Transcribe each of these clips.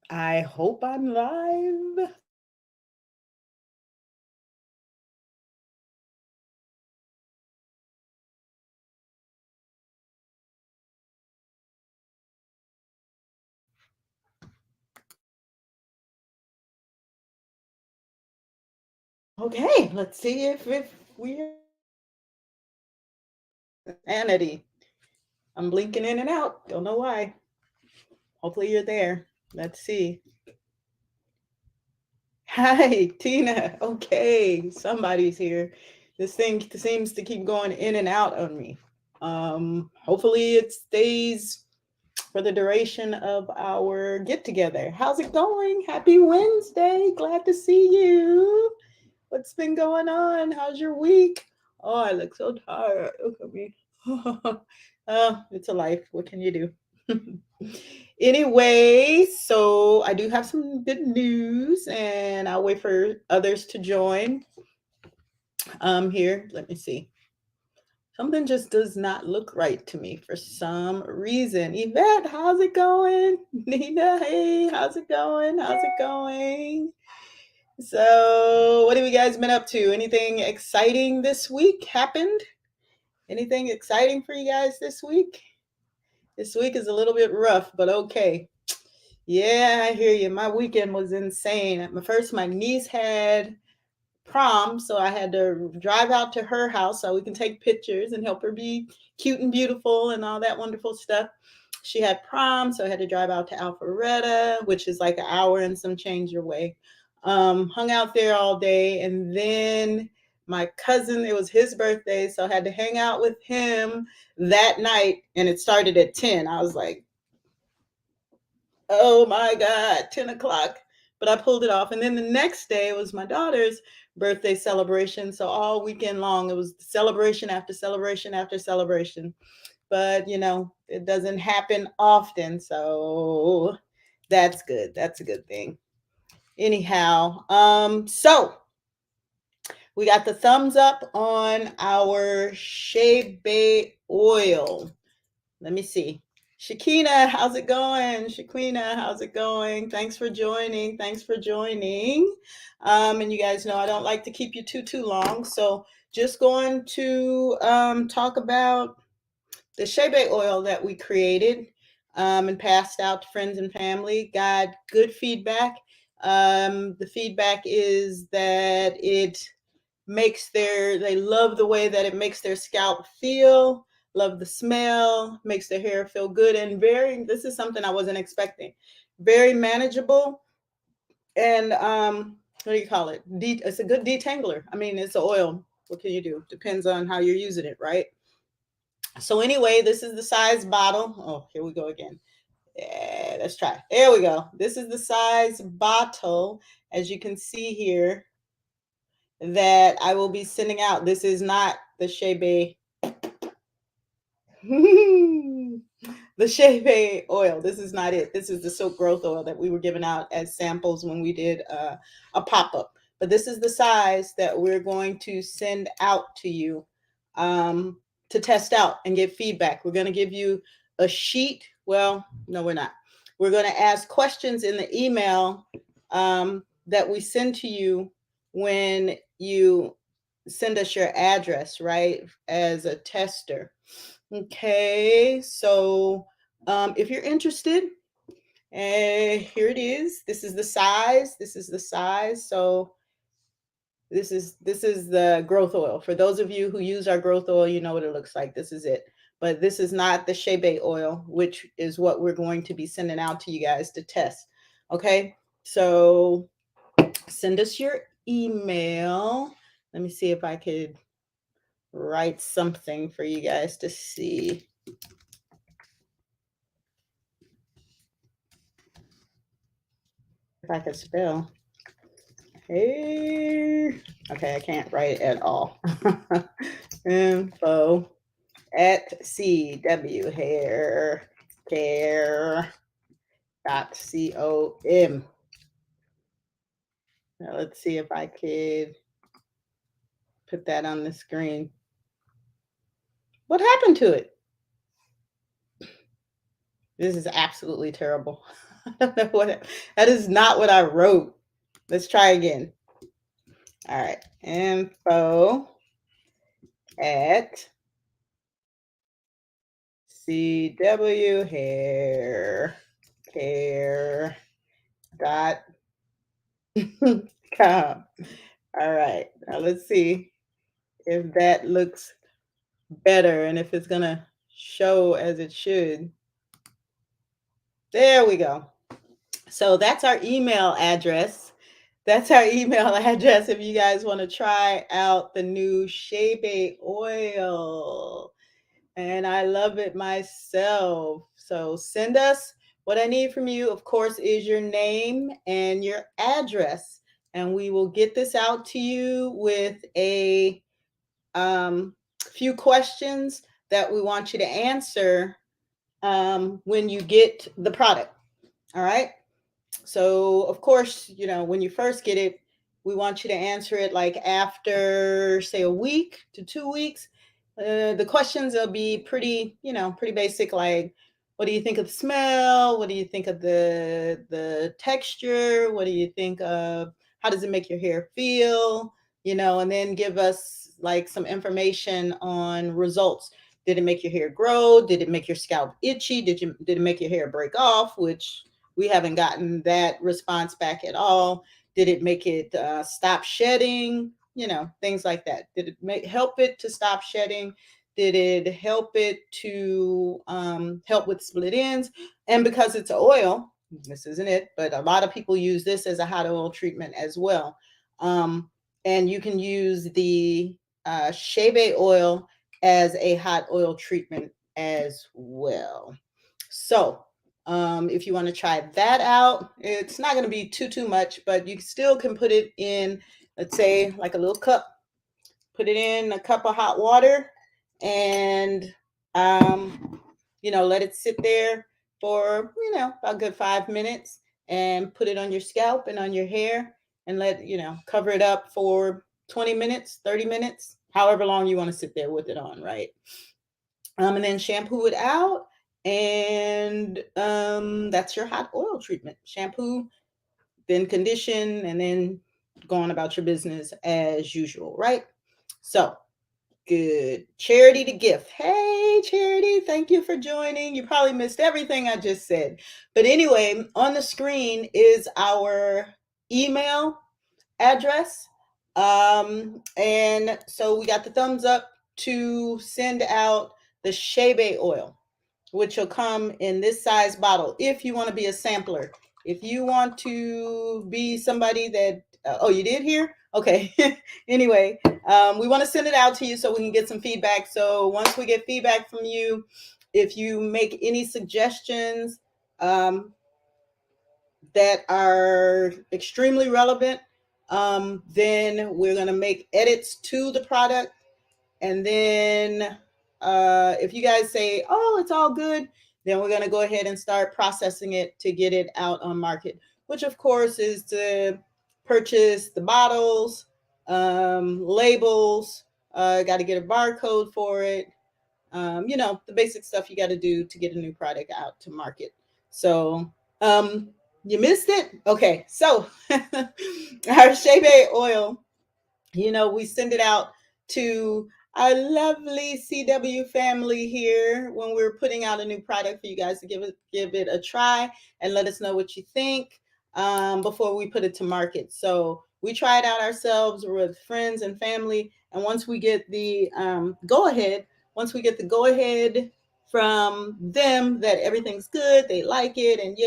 I hope I'm live. Okay, let's see if we're sanity. I'm blinking in and out. Don't know why. Hopefully you're there. Let's see. Hi, Tina. Okay, somebody's here. This thing seems to keep going in and out on me. Hopefully it stays for the duration of our get together. How's it going? Happy Wednesday. Glad to see you. What's been going on? How's your week? Oh, I look so tired. Look at me. It's a life. What can you do? Anyway, so I do have some good news, and I'll wait for others to join. Here, let me see. Something just does not look right to me for some reason. Yvette, how's it going? Nina, hey, how's it going? How's it going? So, what have you guys been up to? Anything exciting this week happened? Anything exciting for you guys this week? This week is a little bit rough, but okay. Yeah, I hear you. My weekend was insane. At first, my niece had prom, so I had to drive out to her house so we can take pictures and help her be cute and beautiful and all that wonderful stuff. She had prom, so I had to drive out to Alpharetta, which is like an hour and some change your way. Hung out there all day, and then my cousin, it was his birthday, so I had to hang out with him that night, and it started at 10. I was like, oh my God, 10 o'clock. But I pulled it off. And then the next day was my daughter's birthday celebration. So all weekend long, it was celebration after celebration after celebration. But, it doesn't happen often. So that's good. That's a good thing. Anyhow, so we got the thumbs up on our Shea Bay oil. Let me see. Shakina, how's it going? Shakina, how's it going? Thanks for joining. Thanks for joining. And you guys know I don't like to keep you too long, so just going to talk about the Shea Bay oil that we created and passed out to friends and family. Got good feedback. The feedback is that they love the way that it makes their scalp feel, love the smell, makes their hair feel good, and this is something I wasn't expecting, very manageable. And what do you call it? It's a good detangler. I mean, it's an oil. What can you do? Depends on how you're using it, right? So anyway, this is the size bottle. Oh, here we go again. Yeah, let's try. There we go. This is the size bottle, as you can see here, that I will be sending out. This is not the Shea Bay, the Shea Bay oil. This is not it. This is the Silk Growth oil that we were giving out as samples when we did a pop up. But this is the size that we're going to send out to you to test out and get feedback. We're going to give you a sheet. Well, no, we're not. We're going to ask questions in the email that we send to you when you send us your address, right, as a tester. Okay, so if you're interested, here it is. This is the size. This is the size. So this is the growth oil. For those of you who use our growth oil, you know what it looks like. This is it. But this is not the Shea Bay oil, which is what we're going to be sending out to you guys to test. Okay, so send us your email. Let me see if I could write something for you guys to see. If I could spell. Hey. Okay, I can't write at all. Info at CW Hair Care.com. Now let's see if I could put that on the screen. What happened to it? This is absolutely terrible. I don't know that is not what I wrote. Let's try again. All right. Info at CW hair care dot com. All right. Now let's see if that looks better and if it's gonna show as it should. There we go. So that's our email address. That's our email address if you guys want to try out the new Shea Bay oil. And I love it myself. So send us. What I need from you, of course, is your name and your address. And we will get this out to you with a few questions that we want you to answer when you get the product. All right. So, of course, when you first get it, we want you to answer it like after, say, a week to 2 weeks. The questions will be pretty, pretty basic. Like, what do you think of the smell? What do you think of the texture? What do you think of? How does it make your hair feel? And then give us like some information on results. Did it make your hair grow? Did it make your scalp itchy? Did it make your hair break off? Which we haven't gotten that response back at all. Did it make it stop shedding? Things like that. Did it help it to stop shedding? Did it help it to help with split ends? And because it's oil, this isn't it, but a lot of people use this as a hot oil treatment as well. And you can use the Shea Bay oil as a hot oil treatment as well. So if you want to try that out, it's not going to be too much, but you still can put it in, let's say, like a little cup. Put it in a cup of hot water, and let it sit there for about a good 5 minutes, and put it on your scalp and on your hair, and cover it up for 20 minutes, 30 minutes, however long you want to sit there with it on, right? And then shampoo it out, and that's your hot oil treatment. Shampoo, then condition, and then go on about your business as usual, right? So good. Charity to gift. Hey, Charity, thank you for joining. You probably missed everything I just said. But anyway, on the screen is our email address. And so we got the thumbs up to send out the Shea Bay oil, which will come in this size bottle. If you want to be a sampler, if you want to be somebody that, oh, you did hear? Okay. Anyway, we want to send it out to you so we can get some feedback. So once we get feedback from you, if you make any suggestions that are extremely relevant, then we're going to make edits to the product. And then if you guys say, oh, it's all good, then we're going to go ahead and start processing it to get it out on market, which of course is to purchase the bottles, labels, got to get a barcode for it. The basic stuff you got to do to get a new product out to market. So you missed it? Okay. So our Shea Bay oil, we send it out to our lovely CW family here when we're putting out a new product for you guys to give it a try and let us know what you think before we put it to market. So we try it out ourselves with friends and family, and once we get the go ahead from them that everything's good, they like it, and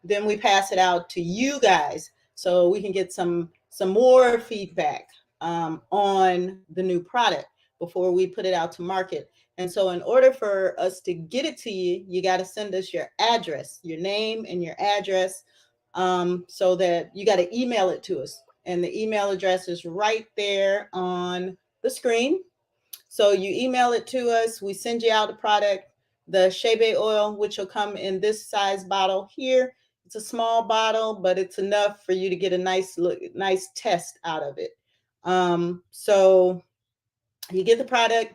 then we pass it out to you guys so we can get some more feedback on the new product before we put it out to market. And so in order for us to get it to you, you got to send us your address, your name and your address, so that you got to email it to us. And the email address is right there on the screen. So you email it to us, we send you out the product, the Shea Bay oil, which will come in this size bottle here. It's a small bottle, but it's enough for you to get a nice test out of it. So you get the product,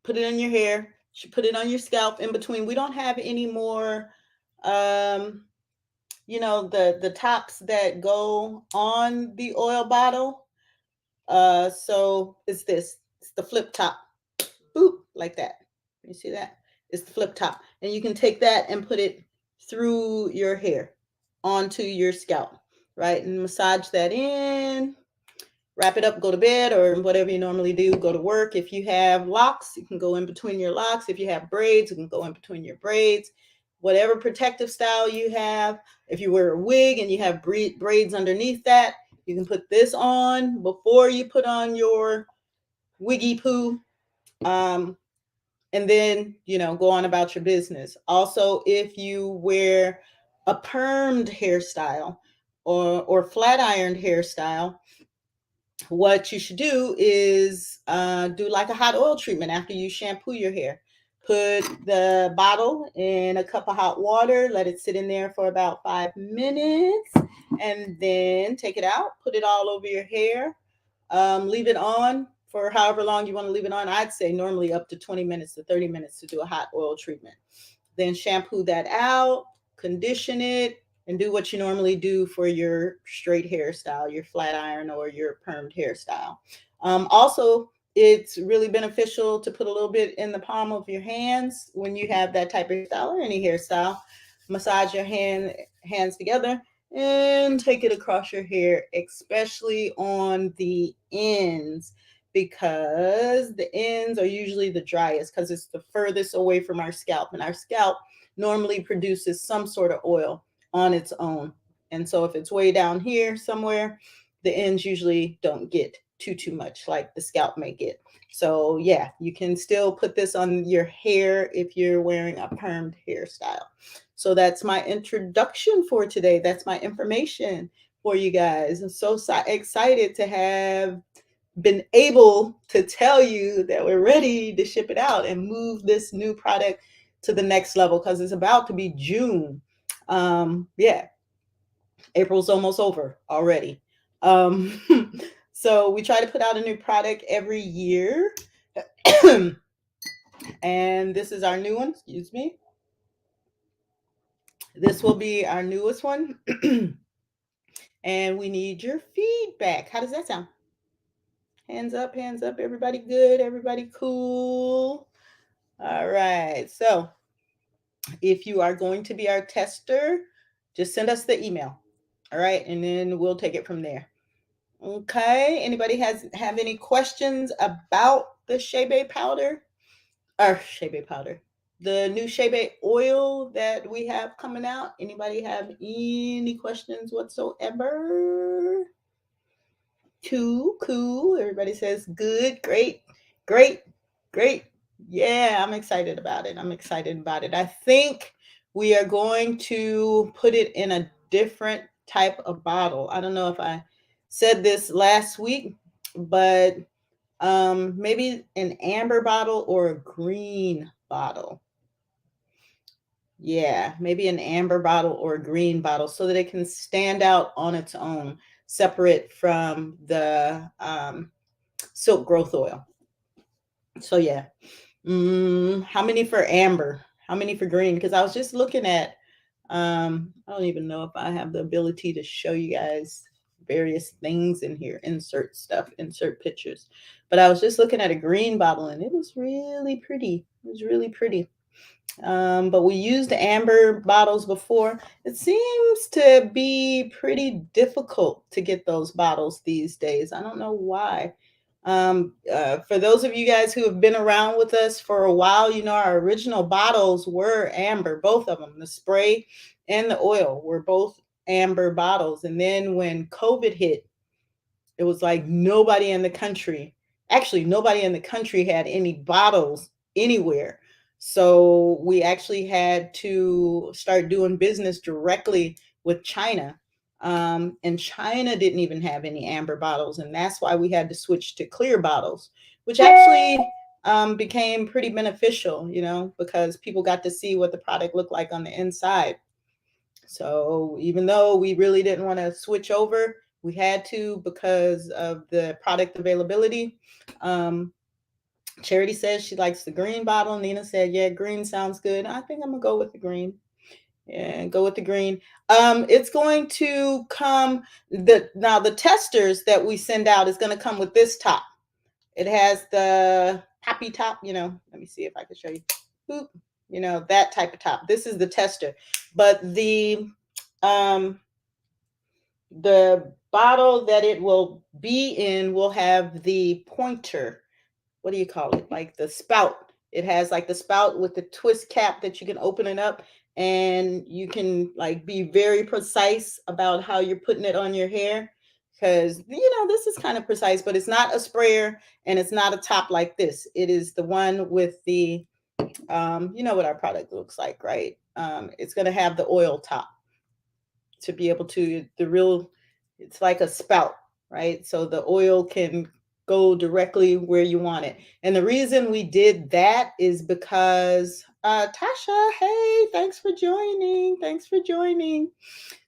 put it in your hair, put it on your scalp in between. We don't have any more the tops that go on the oil bottle. So it's the flip top. Boop, like that. You see that? It's the flip top. And you can take that and put it through your hair onto your scalp, right? And massage that in, wrap it up, go to bed, or whatever you normally do, go to work. If you have locks, you can go in between your locks. If you have braids, you can go in between your braids. Whatever protective style you have. If you wear a wig and you have braids underneath that, you can put this on before you put on your wiggy poo. Um, and then, go on about your business. Also, if you wear a permed hairstyle or flat ironed hairstyle, what you should do is do like a hot oil treatment after you shampoo your hair. Put the bottle in a cup of hot water, let it sit in there for about 5 minutes, and then take it out, put it all over your hair. Leave it on for however long you want to leave it on. I'd say normally up to 20 minutes to 30 minutes to do a hot oil treatment. Then shampoo that out, condition it, and do what you normally do for your straight hairstyle, your flat iron or your permed hairstyle. Also, it's really beneficial to put a little bit in the palm of your hands when you have that type of hairstyle or any hairstyle. Massage your hands together and take it across your hair, especially on the ends, because the ends are usually the driest because it's the furthest away from our scalp, and our scalp normally produces some sort of oil on its own. And so if it's way down here somewhere, the ends usually don't get too much like the scalp may get. So yeah, you can still put this on your hair if you're wearing a permed hairstyle. So that's my introduction for today. That's my information for you guys. I'm so excited to have been able to tell you that we're ready to ship it out and move this new product to the next level because it's about to be June. Yeah, April's almost over already. Um, so we try to put out a new product every year. And this is our new one. Excuse me. This will be our newest one. And we need your feedback. How does that sound? Hands up, hands up. Everybody good? Everybody cool? All right. So if you are going to be our tester, just send us the email. All right. And then we'll take it from there. Okay. Anybody have any questions about the Shea Bay powder? Or Shea Bay powder. The new Shea Bay oil that we have coming out. Anybody have any questions whatsoever? Cool. Everybody says good, great. Yeah, I'm excited about it. I think we are going to put it in a different type of bottle. I don't know if I said this last week, but maybe an amber bottle or a green bottle. Yeah, maybe an amber bottle or a green bottle so that it can stand out on its own, separate from the silk growth oil. So yeah. How many for amber? How many for green? Because I was just looking at I don't even know if I have the ability to show you guys various things in here, insert stuff, insert pictures. But I was just looking at a green bottle and it was really pretty. It was really pretty. But we used amber bottles before. It seems to be pretty difficult to get those bottles these days. I don't know why. For those of you guys who have been around with us for a while, our original bottles were amber, both of them. The spray and the oil were both amber bottles. And then when COVID hit, it was like nobody in the country, actually, nobody in the country had any bottles anywhere. So we actually had to start doing business directly with China. And China didn't even have any amber bottles. And that's why we had to switch to clear bottles, which actually became pretty beneficial, because people got to see what the product looked like on the inside. So even though we really didn't want to switch over, we had to because of the product availability. Charity says she likes the green bottle. Nina said, yeah, green sounds good. I think I'm going to go with the green. and go with the green. It's going to come, now the testers that we send out is going to come with this top. It has the poppy top, let me see if I can show you. Boop, that type of top. This is the tester. But the bottle that it will be in will have the pointer. What do you call it? Like the spout. It has like the spout with the twist cap that you can open it up, and you can like be very precise about how you're putting it on your hair, because this is kind of precise, but it's not a sprayer and it's not a top like this. It is the one with the you know what our product looks like, right? It's going to have the oil top to be able to, it's like a spout, right? So the oil can go directly where you want it. And the reason we did that is because Tasha, hey, thanks for joining. Thanks for joining.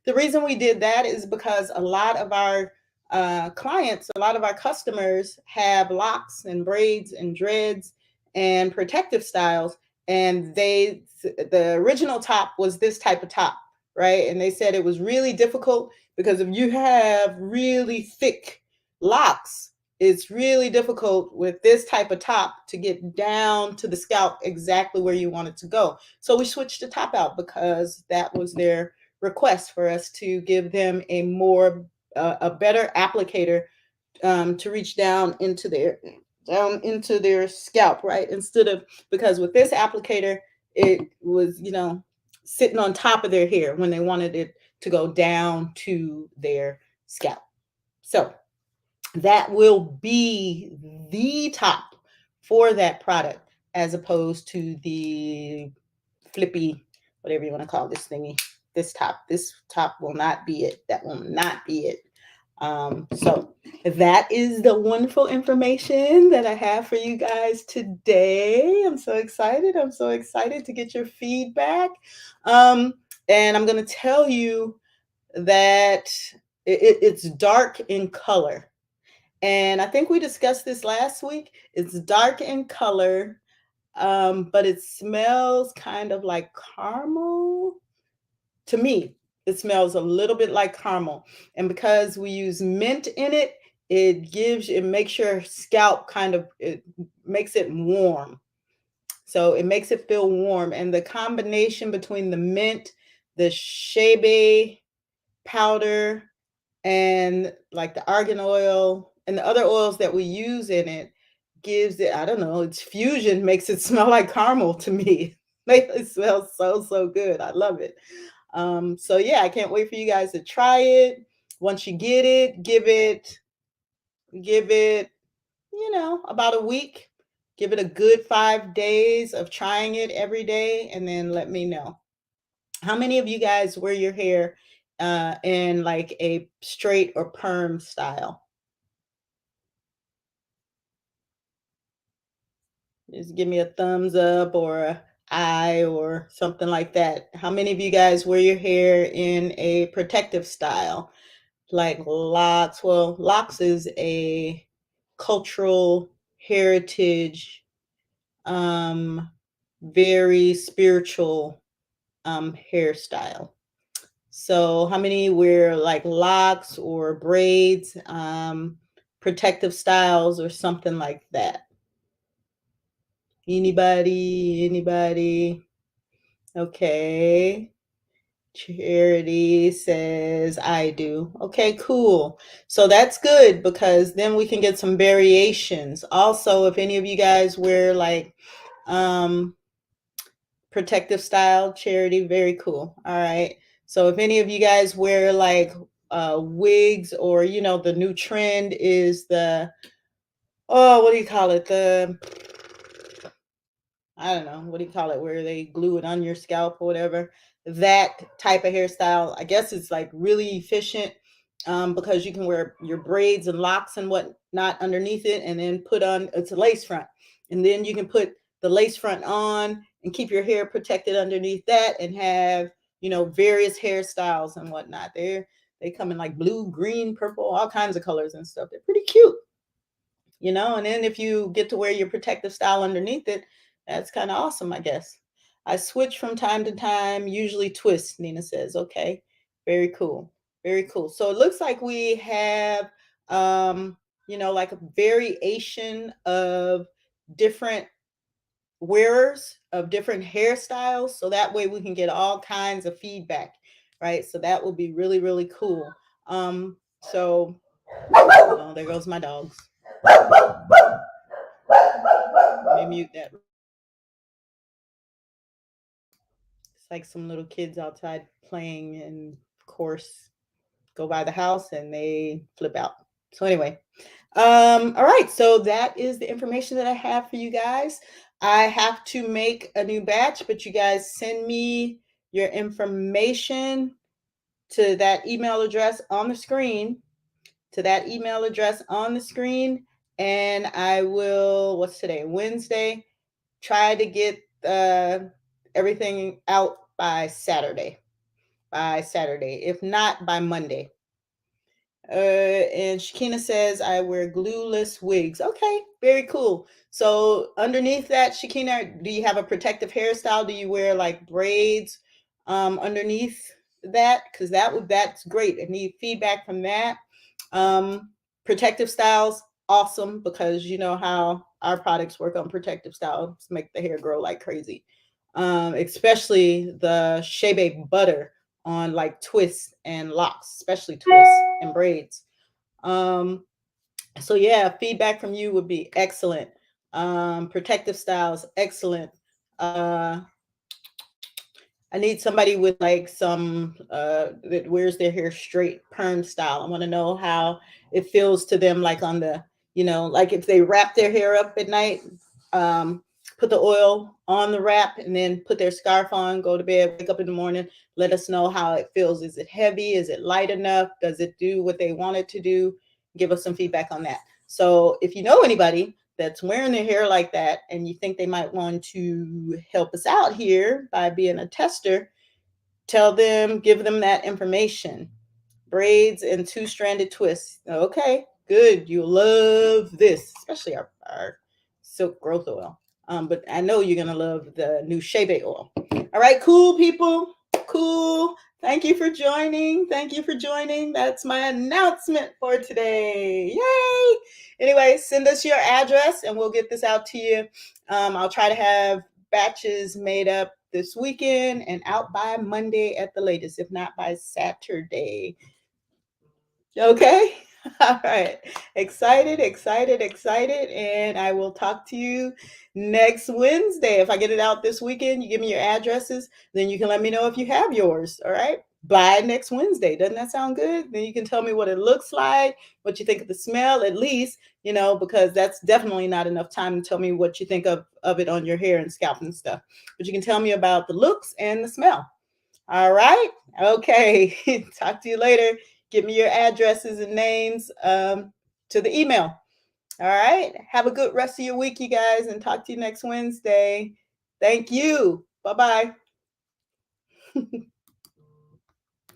The reason we did that is because a lot of our clients, a lot of our customers have locks and braids and dreads and protective styles. And the original top was this type of top, right? And they said it was really difficult because if you have really thick locks, it's really difficult with this type of top to get down to the scalp exactly where you want it to go. So we switched the top out because that was their request for us to give them a better applicator to reach down into their scalp, right? Because with this applicator, it was, sitting on top of their hair when they wanted it to go down to their scalp. So that will be the top for that product, as opposed to the flippy, whatever you want to call this thingy. This top will not be it. That will not be it. So that is the wonderful information that I have for you guys today. I'm so excited. I'm so excited to get your feedback. And I'm going to tell you that it's dark in color. And I think we discussed this last week. It's dark in color, but it smells kind of like caramel. To me, it smells a little bit like caramel. And because we use mint in it, it makes your scalp it makes it warm. So it makes it feel warm. And the combination between the mint, the shea butter powder, and like the argan oil and the other oils that we use in it gives it, I don't know, its fusion makes it smell like caramel to me. It smells so good. I love it. So yeah, I can't wait for you guys to try it. Once you get it, give it, about a week. Give it a good 5 days of trying it every day, and then let me know. How many of you guys wear your hair in like a straight or perm style? Just give me a thumbs up or a eye or something like that. How many of you guys wear your hair in a protective style? Like locks. Well, locks is a cultural heritage, very spiritual hairstyle. So how many wear like locks or braids, protective styles or something like that? Anybody? Okay. Charity says I do. Okay, cool. So that's good because then we can get some variations. Also, if any of you guys wear like protective style, Charity, very cool. All right. So if any of you guys wear like wigs, or the new trend is what do you call it? I don't know, what do you call it, where they glue it on your scalp or whatever. That type of hairstyle, I guess it's like really efficient because you can wear your braids and locks and whatnot underneath it, and then it's a lace front. And then you can put the lace front on and keep your hair protected underneath that and have, various hairstyles and whatnot. They come in like blue, green, purple, all kinds of colors and stuff. They're pretty cute. And then if you get to wear your protective style underneath it, that's kind of awesome, I guess. I switch from time to time, usually twist, Nina says. Okay, very cool. Very cool. So it looks like we have, um, like a variation of different wearers of different hairstyles. So that way we can get all kinds of feedback, right? So that would be really, really cool. So oh, there goes my dogs. Let me mute that. It's like some little kids outside playing, and of course, go by the house and they flip out. So anyway, all right. So that is the information that I have for you guys. I have to make a new batch, but you guys send me your information to that email address on the screen. To that email address on the screen, and I will. What's today? Wednesday. Try to get everything out by Saturday. By Saturday, if not by Monday. And Shakina says I wear glueless wigs. Okay, very cool. So underneath that, Shakina, do you have a protective hairstyle? Do you wear like braids underneath that? Because that's great. I need feedback from that. Protective styles, awesome, because you know how our products work on protective styles, make the hair grow like crazy. Especially the Shea butter on like twists and locks, especially twists and braids. So yeah, feedback from you would be excellent. Protective styles, excellent. I need somebody with like some that wears their hair straight perm style. I want to know how it feels to them, like on the, like if they wrap their hair up at night, um, put the oil on the wrap and then put their scarf on, go to bed, wake up in the morning, let us know how it feels. Is it heavy? Is it light enough? Does it do what they want it to do? Give us some feedback on that. So if you know anybody that's wearing their hair like that and you think they might want to help us out here by being a tester, tell them, give them that information. Braids and two-stranded twists. Okay, good. You'll love this, especially our silk growth oil. But I know you're going to love the new Shea oil. All right, cool people. Cool. Thank you for joining. Thank you for joining. That's my announcement for today. Yay. Anyway, send us your address and we'll get this out to you. I'll try to have batches made up this weekend and out by Monday at the latest, if not by Saturday. Okay. All right. Excited, excited, excited. And I will talk to you next Wednesday. If I get it out this weekend, you give me your addresses, then you can let me know if you have yours. All right. By next Wednesday. Doesn't that sound good? Then you can tell me what it looks like, what you think of the smell, at least, because that's definitely not enough time to tell me what you think of it on your hair and scalp and stuff. But you can tell me about the looks and the smell. All right. Okay. Talk to you later. Give me your addresses and names to the email. All right. Have a good rest of your week, you guys, and talk to you next Wednesday. Thank you. Bye-bye.